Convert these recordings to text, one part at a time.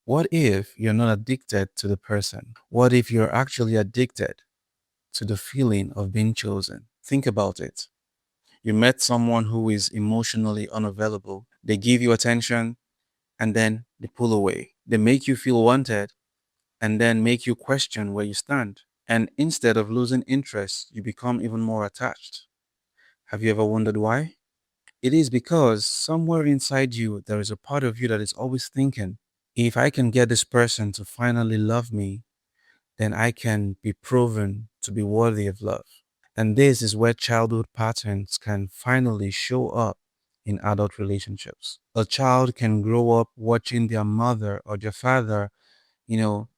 What if you're not addicted to the person? What if you're actually addicted to the feeling of being chosen? Think about it. You met someone who is emotionally unavailable. They give you attention and then they pull away. They make you feel wanted and then make you question where you stand. And instead of losing interest, you become even more attached. Have you ever wondered why? It is because somewhere inside you, there is a part of you that is always thinking, if I can get this person to finally love me, then I can be proven to be worthy of love. And this is where childhood patterns can finally show up in adult relationships. A child can grow up watching their mother or their father, you know,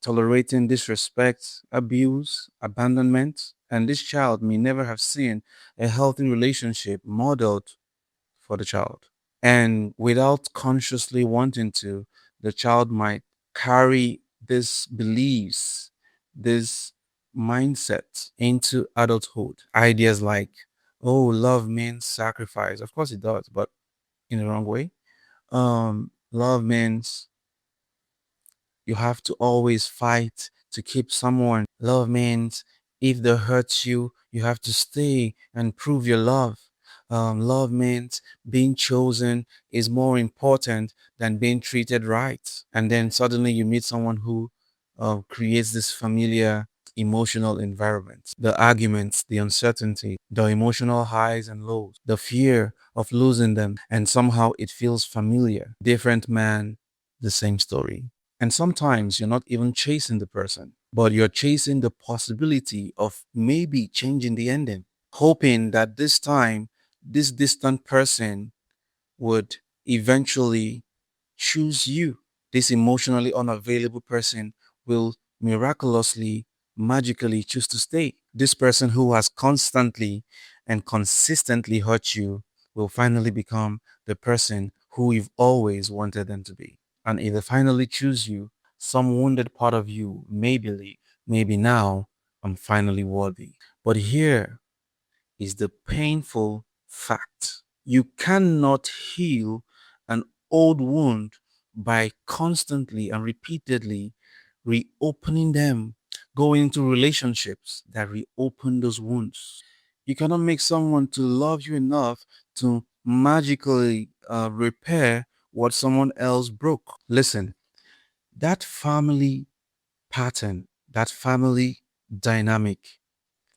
tolerating disrespect, abuse, abandonment, and this child may never have seen a healthy relationship modeled for the child. And without consciously wanting to, the child might carry these beliefs, this mindset into adulthood. Ideas like, oh, love means sacrifice. Of course it does, but in the wrong way. Love means you have to always fight to keep someone. Love means if they hurt you, you have to stay and prove your love. Love means being chosen is more important than being treated right. And then suddenly you meet someone who creates this familiar emotional environment. The arguments, the uncertainty, the emotional highs and lows, the fear of losing them, and somehow it feels familiar. Different man, the same story. And sometimes you're not even chasing the person, but you're chasing the possibility of maybe changing the ending, hoping that this time, this distant person would eventually choose you. This emotionally unavailable person will miraculously, magically choose to stay. This person who has constantly and consistently hurt you will finally become the person who you've always wanted them to be. And if they finally choose you, some wounded part of you may believe, maybe now I'm finally worthy. But here is the painful fact. You cannot heal an old wound by constantly and repeatedly reopening them, going into relationships that reopen those wounds. You cannot make someone to love you enough to magically repair what someone else broke. Listen, that family pattern, that family dynamic,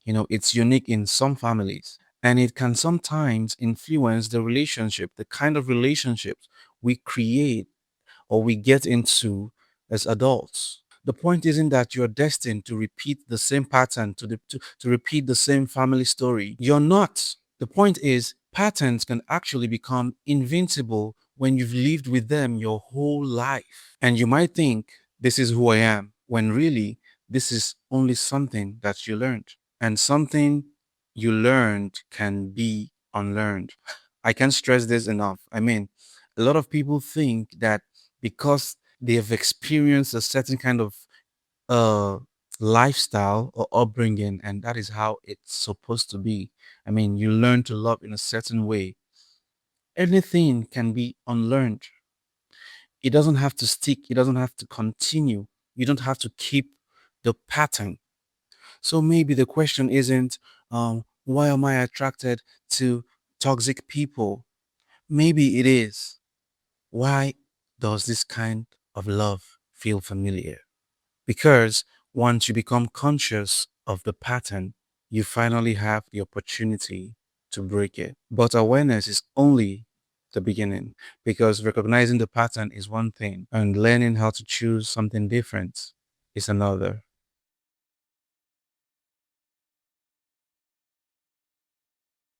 it's unique in some families and it can sometimes influence the relationship, the kind of relationships we create or we get into as adults. The point isn't that you're destined to repeat the same pattern, to repeat the same family story. You're not. The point is, patterns can actually become invincible when you've lived with them your whole life. And you might think, this is who I am, when really, this is only something that you learned. And something you learned can be unlearned. I can't stress this enough. I mean, a lot of people think that because they have experienced a certain kind of uh lifestyle or upbringing and that is how it's supposed to be. I mean, you learn to love in a certain way. Anything can be unlearned. It doesn't have to stick, it doesn't have to continue. You don't have to keep the pattern. So maybe the question isn't why am I attracted to toxic people? Maybe it is, why does this kind of love feel familiar? Because once you become conscious of the pattern, you finally have the opportunity to break it. But awareness is only the beginning because recognizing the pattern is one thing and learning how to choose something different is another.